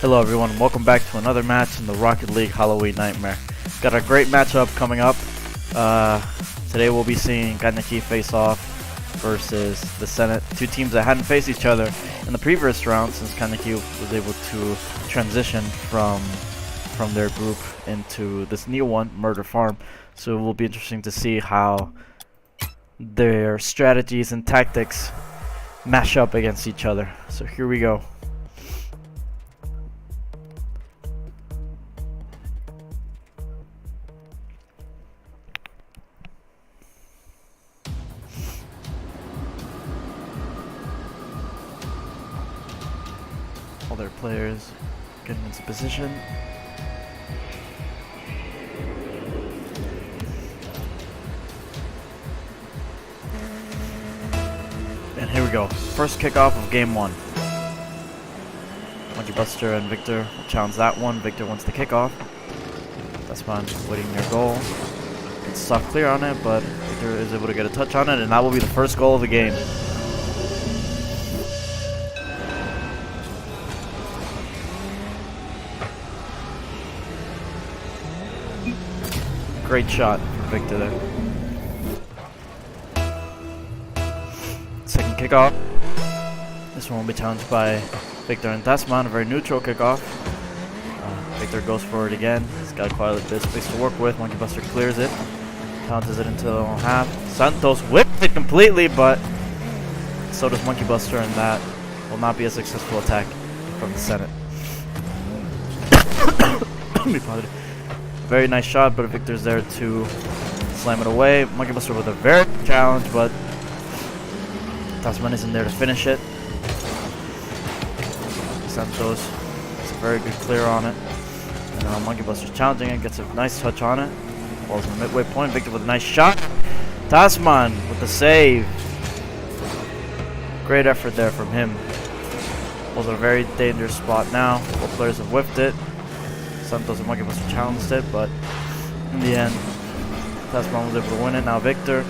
Hello everyone, welcome back to another match in the Rocket League Halloween Nightmare. Got a great matchup coming up. Today we'll be seeing Caña face off versus the Senate, two teams that hadn't faced each other in the previous round since Caña was able to transition from their group into this new one, Murder Farm. So it will be interesting to see how their strategies and tactics mash up against each other. So here we go. All their players getting into position. And here we go. First kickoff of game one. Monkey Buster and Victor will challenge that one. Victor wants the kickoff. That's fine. Waiting near goal. It's soft clear on it, but Victor is able to get a touch on it, and that will be the first goal of the game. Great shot from Victor there. Second kickoff. This one will be challenged by Victor and Tasman, a very neutral kickoff. Victor goes for it again. He's got quite a bit of space to work with. Monkey Buster clears it. Challenges it into the own half. Santos whips it completely, but so does Monkey Buster, and that will not be a successful attack from the Senate. Be positive. Very nice shot, but Victor's there to slam it away. Monkey Buster with a very good challenge, but Tasman isn't there to finish it. Santos gets a very good clear on it. And Monkey Buster's challenging it, gets a nice touch on it. Ball's in the midway point. Victor with a nice shot. Tasman with the save. Great effort there from him. Ball's in a very dangerous spot now. Both players have whiffed it. Santos and Monkey Buster challenged it, but in the end, Tasman was able to win it. Now Victor,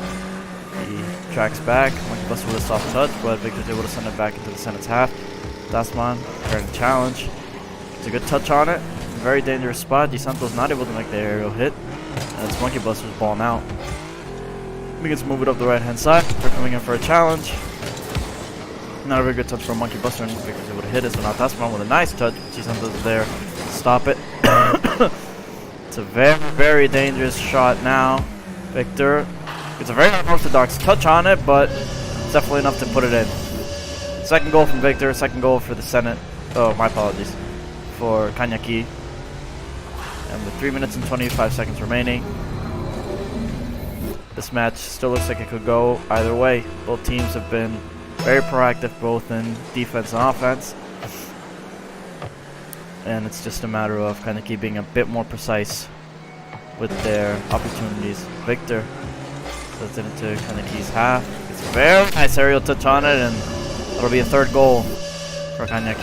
he tracks back. Monkey Buster with a soft touch, but Victor's able to send it back into the Senate's half. Tasman trying to challenge. It's a good touch on it. Very dangerous spot. Santos not able to make the aerial hit. And it's Monkey Buster's ball now. He gets to move it up the right hand side. They're coming in for a challenge. Not a very good touch from Monkey Buster, and Victor's able to hit it. So now Tasman with a nice touch. Santos is there to stop it. It's a very, very dangerous shot now. Victor gets a very unorthodox touch on it, but it's definitely enough to put it in. Second goal from Victor, second goal for the Senate. Oh, my apologies. For Caña. And with 3 minutes and 25 seconds remaining, this match still looks like it could go either way. Both teams have been very proactive, both in defense and offense. And it's just a matter of Caña being a bit more precise with their opportunities. Victor puts it into Caña's half. It's a very nice aerial touch on it, and it'll be a third goal for Caña.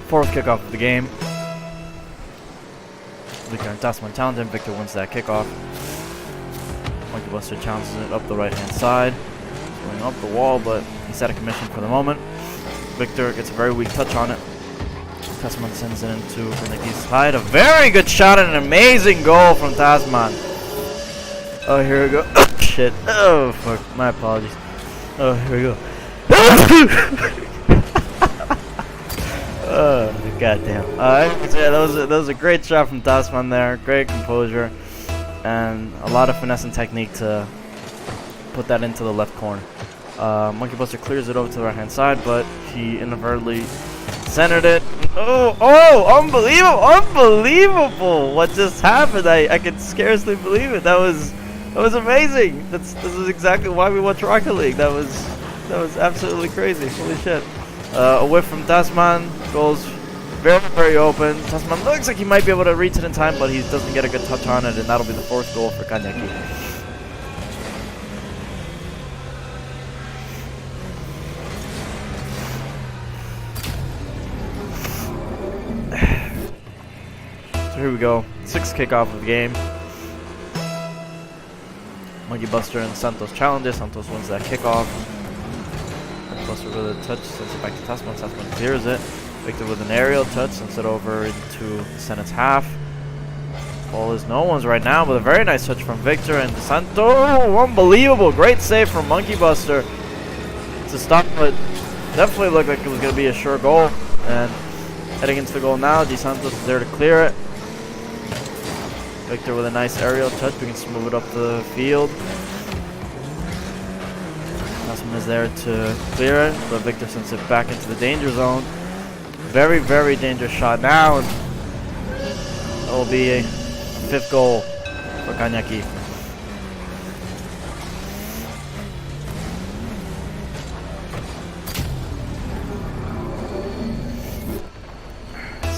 Fourth kickoff of the game. Victor and Tasman challenge him. Victor wins that kickoff. Monkey Buster challenges it up the right hand side. It's going up the wall, but he's out of commission for the moment. Victor gets a very weak touch on it. Tasman sends it into Caña's side. A very good shot and an amazing goal from Tasman. Oh, here we go. Oh, shit. Oh, fuck. My apologies. Oh, here we go. Oh, goddamn. Yeah, that was a great shot from Tasman there. Great composure. And a lot of finesse and technique to put that into the left corner. Monkey Buster clears it over to the right hand side, but he inadvertently centered it. Oh, unbelievable! What just happened? I could scarcely believe it. That was amazing. This is exactly why we watch Rocket League. That was absolutely crazy. Holy shit. A whiff from Tasman, goes very, very open. Tasman looks like he might be able to reach it in time, but he doesn't get a good touch on it, and that'll be the fourth goal for Caña. here we go. 6th kickoff of the game. Monkey Buster and Santos challenges. Santos wins that kickoff. Monkey Buster with a touch, sends it back to Tasman. Tasman clears it. Victor with an aerial touch, sends it over into the Senate's half. Ball is no one's right now, but a very nice touch from Victor and DeSanto. Oh, unbelievable! Great save from Monkey Buster to stop it. Definitely looked like it was going to be a sure goal. And heading into the goal now, DeSantos is there to clear it. Victor with a nice aerial touch, begins to move it up the field. Tasman is there to clear it, but Victor sends it back into the danger zone. Very, very dangerous shot now. And that will be a 5th goal for Caña.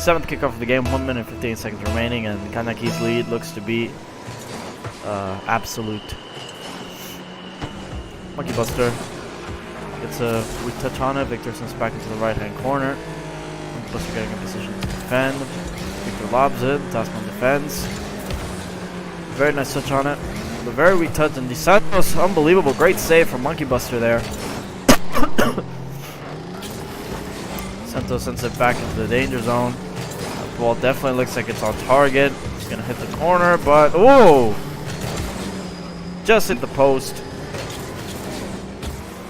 7th kickoff of the game, 1 minute and 15 seconds remaining, and Caña's lead looks to be absolute. Monkey Buster gets a weak touch on it. Victor sends back into the right-hand corner. Monkey Buster getting in position to defend. Victor lobs it. Tasman defends. Very nice touch on it. With a very weak touch, and DeSantos, unbelievable, great save from Monkey Buster there. Santos sends it back into the danger zone. The ball definitely looks like it's on target. It's gonna hit the corner, but oh, just hit the post.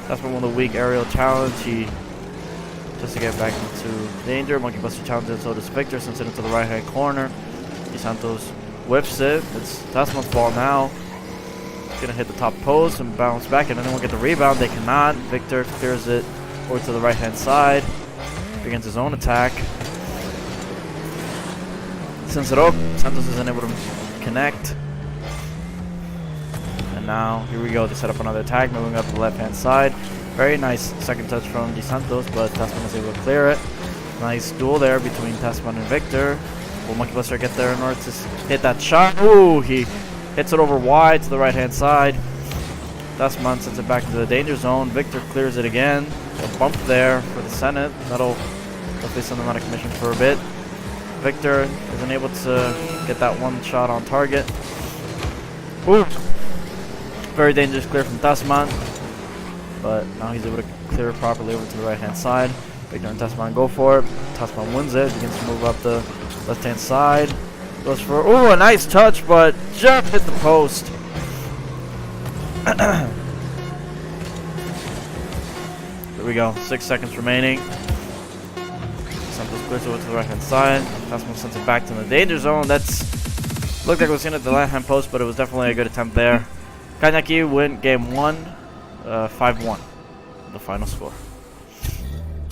That's been one of the weak aerial challenge. He just to get back into danger. Monkey Buster challenges, so does Victor, sends it into the right hand corner. Santos whips it. It's Tasman's ball now. It's gonna hit the top post and bounce back, and anyone get the rebound? They cannot. Victor clears it over to the right hand side. Begins his own attack. Sends it up. Santos isn't able to connect. And now, here we go to set up another attack, moving up to the left-hand side. Very nice second touch from DeSantos, but Tasman was able to clear it. Nice duel there between Tasman and Victor. Will Monkey Buster get there in order to hit that shot? Ooh, he hits it over wide to the right-hand side. Tasman sends it back into the danger zone. Victor clears it again. A bump there for the Senate. That'll hopefully send them out of commission for a bit. Victor isn't able to get that one shot on target. Ooh. Very dangerous clear from Tasman. But now he's able to clear it properly over to the right-hand side. Victor and Tasman go for it. Tasman wins it. Begins to move up the left-hand side. Goes for, ooh, a nice touch, but just hit the post. Here we go. 6 seconds remaining. Santos clears over to the right-hand side. Tasman sends it back to the danger zone. That's looked like it was in at the left-hand post, but it was definitely a good attempt there. Caña win game 1, 5-1. The final score.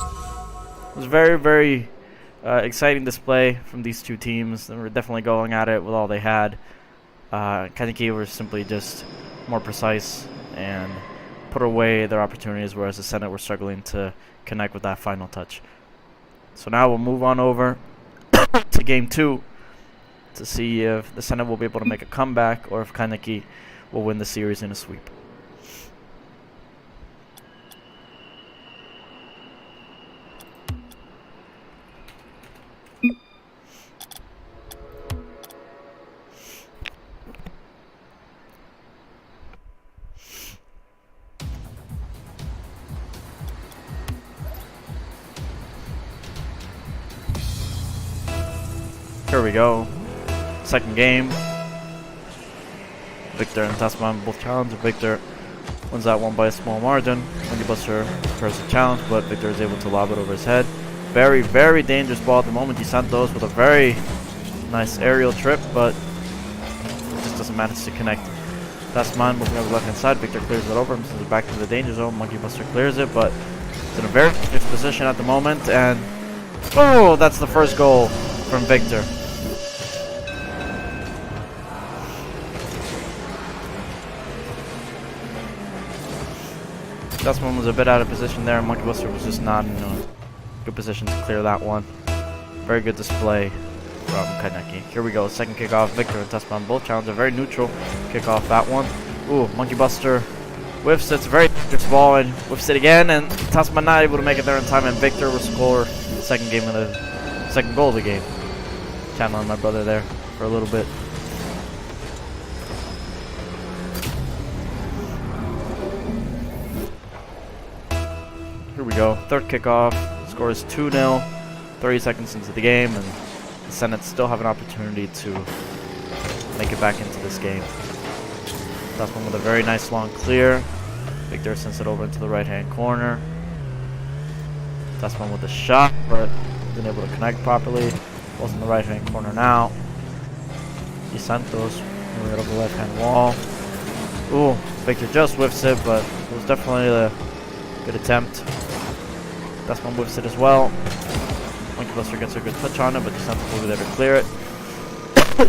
It was very, very exciting display from these two teams. They were definitely going at it with all they had. Caña were simply just more precise and put away their opportunities, whereas the Senate were struggling to connect with that final touch. So now we'll move on over to game 2 to see if the Senate will be able to make a comeback or if Caña will win the series in a sweep. Here we go. Second game. Victor and Tasman both challenge. Victor wins that one by a small margin. Monkey Buster prefers a challenge, but Victor is able to lob it over his head. Very, very dangerous ball at the moment. DeSantos with a very nice aerial trip, but just doesn't manage to connect. Tasman moving over the left hand side. Victor clears it over and sends it back to the danger zone. Monkey Buster clears it, but it's in a very dangerous position at the moment. And oh, that's the first goal from Victor. Tasman was a bit out of position there. Monkey Buster was just not in a good position to clear that one. Very good display from Caña. Here we go. Second kickoff. Victor and Tasman both challenge. A very neutral kickoff, that one. Ooh, Monkey Buster whiffs it. It's a very dangerous ball and whiffs it again. And Tasman not able to make it there in time. And Victor will score the second goal of the game. channeling my brother there for a little bit. Here we go. Third kickoff. Score is 2-0. 30 seconds into the game, and the Senate still have an opportunity to make it back into this game. That's one with a very nice long clear. Victor sends it over into the right-hand corner. That's one with a shot, but wasn't able to connect properly. Ball's in the right-hand corner now. DeSantos moving it over the left-hand wall. Ooh, Victor just whiffs it, but it was definitely a good attempt. That's one whiffs it as well. Monkey Buster gets a good touch on it, but DeSantos will be there to clear it.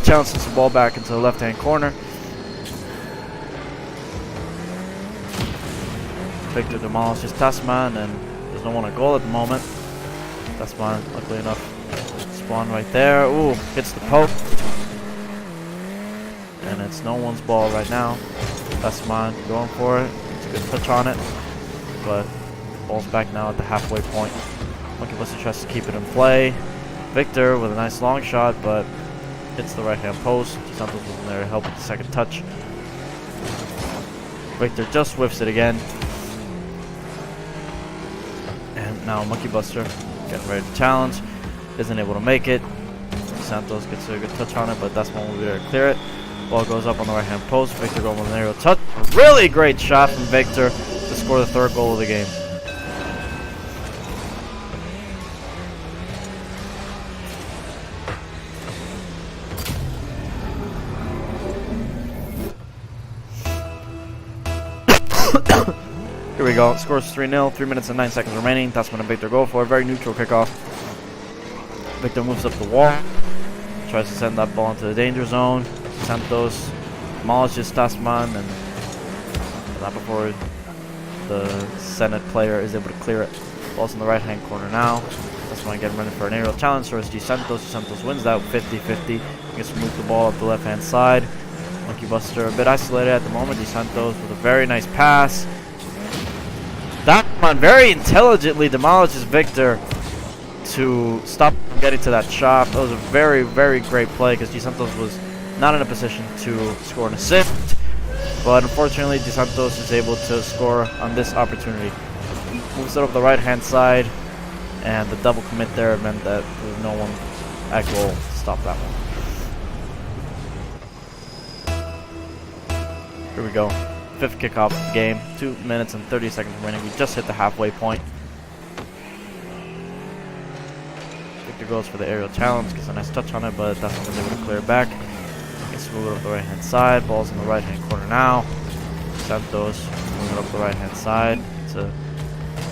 Challenge sends the ball back into the left-hand corner. Victor demolishes Tasman, and there's no one at goal at the moment. Tasman, luckily enough, spawn right there. Ooh, hits the post. And it's no one's ball right now. Tasman going for it. It's a good touch on it. But ball's back now at the halfway point. Monkey Buster tries to keep it in play. Victor with a nice long shot, but hits the right-hand post. DeSantos wasn't there to help with the second touch. Victor just whiffs it again. And now Monkey Buster getting ready to challenge. Isn't able to make it. DeSantos gets a good touch on it, but that's one will be there to clear it. Ball goes up on the right-hand post. Victor going with an aerial touch. A really great shot from Victor to score the third goal of the game. Here we go. Scores 3-0. 3 minutes and 9 seconds remaining. That's when Victor go for a very neutral kickoff. Victor moves up the wall. Tries to send that ball into the danger zone. Santos demolishes Tasman, and not before the Senate player is able to clear it. Ball's in the right-hand corner now. That's when I get him running for an aerial challenge towards DeSantos. DeSantos wins that 50-50. He gets to move the ball up the left-hand side. Monkey Buster a bit isolated at the moment. DeSantos with a very nice pass. That one very intelligently demolishes Victor to stop him from getting to that shot. That was a very, very great play because DeSantos was not in a position to score an assist. But unfortunately, DeSantos is able to score on this opportunity. Moves it over the right-hand side, and the double commit there meant that there was no one at goal to stop that one. Here we go. Fifth kickoff of the game. 2 minutes and 30 seconds remaining. We just hit the halfway point. Victor goes for the aerial challenge, gets a nice touch on it, but that's not able to clear it back. Gets to move it up the right-hand side. Ball's in the right-hand corner now. Santos moving it up the right-hand side. It's a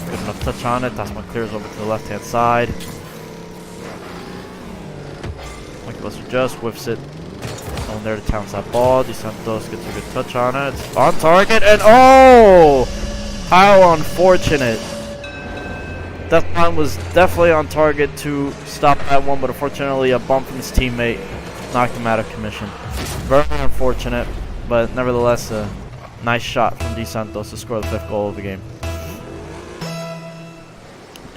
good enough touch on it. Tasman clears over to the left-hand side. Monkey Buster just whiffs it. No one there to challenge that ball. DeSantos gets a good touch on it. It's on target, and oh! How unfortunate. That one was definitely on target to stop that one, but unfortunately a bump from his teammate knocked him out of commission. Very unfortunate, but nevertheless a nice shot from DeSantos to score the fifth goal of the game.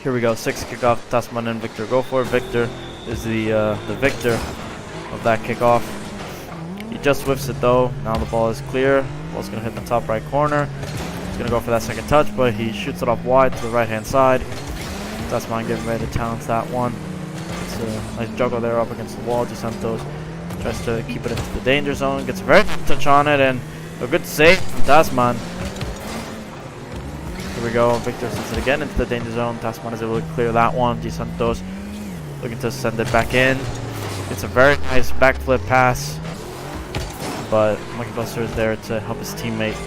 Here we go, sixth kickoff. Tasman and Victor go for it. Victor is the victor of that kickoff. He just whiffs it though. Now the ball is clear. Ball's gonna hit the top right corner. He's gonna go for that second touch, but he shoots it off wide to the right-hand side. Tasman getting ready to challenge that one. It's a nice juggle there up against the wall. DeSantos tries to keep it into the danger zone. Gets a very good touch on it, and a good save from Tasman. Here we go. Victor sends it again into the danger zone. Tasman is able to clear that one. DeSantos looking to send it back in. It's a very nice backflip pass, but Monkey Buster is there to help his teammate.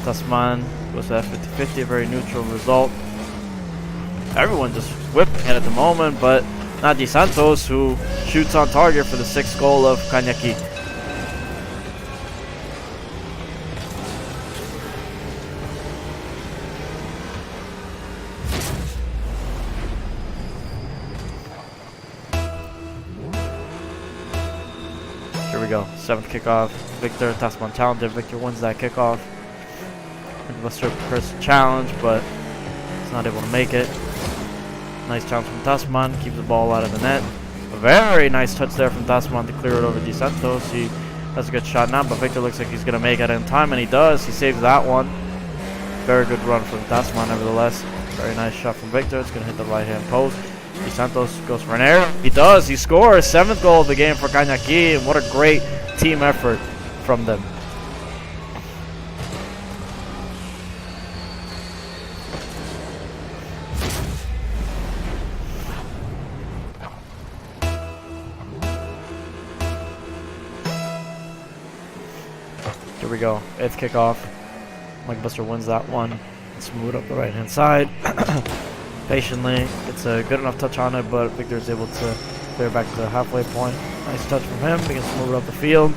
Tasman goes to that 50-50, a very neutral result. Everyone just whipping it at the moment, but not DeSantos, who shoots on target for the sixth goal of Caña. Here we go, seventh kickoff. Victor, Tasman challenger. Victor wins that kickoff. Buster prepares to challenge, but he's not able to make it. Nice challenge from Tasman. Keeps the ball out of the net. A very nice touch there from Tasman to clear it over Di Santos. He has a good shot now, but Victor looks like he's going to make it in time, and he does. He saves that one. Very good run from Tasman, nevertheless. Very nice shot from Victor. It's going to hit the right-hand post. Di Santos goes for an error. He does. He scores. 7th goal of the game for Caña Aqui, and what a great team effort from them. Here we go. 8th kickoff. Mike Buster wins that one. Smooth up the right-hand side. Patiently. It's a good enough touch on it, but Victor is able to clear back to the halfway point. Nice touch from him. He can smooth it up the field.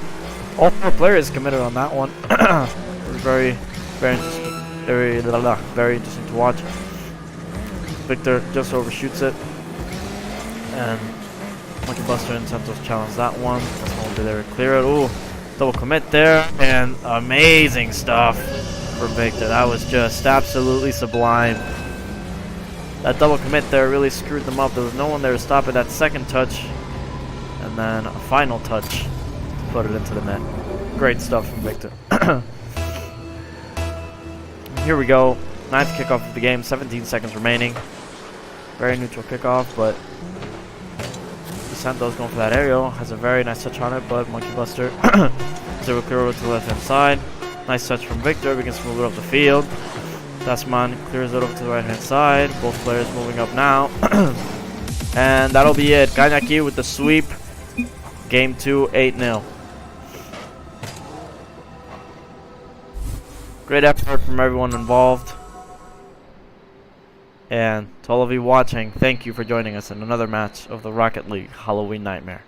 All 4 players committed on that one. It was very interesting. Very interesting to watch. Victor just overshoots it. And Monkey Buster and Santos challenge that one. That's one will be there to clear it. Ooh. Double commit there, and amazing stuff for Victor. That was just absolutely sublime. That double commit there really screwed them up. There was no one there to stop it. That second touch, and then a final touch to put it into the net. Great stuff from Victor. Here we go. 9th kickoff of the game. 17 seconds remaining. Very neutral kickoff, but Santos going for that aerial. Has a very nice touch on it, but Monkey Buster is able to clear over to the left-hand side. Nice touch from Victor. We can smooth it up the field. Tasman clears it over to the right-hand side. Both players moving up now. And that'll be it. Caña Aqui with the sweep. Game 2, 8-0. Great effort from everyone involved. And to all of you watching, thank you for joining us in another match of the Rocket League Halloween Nightmare.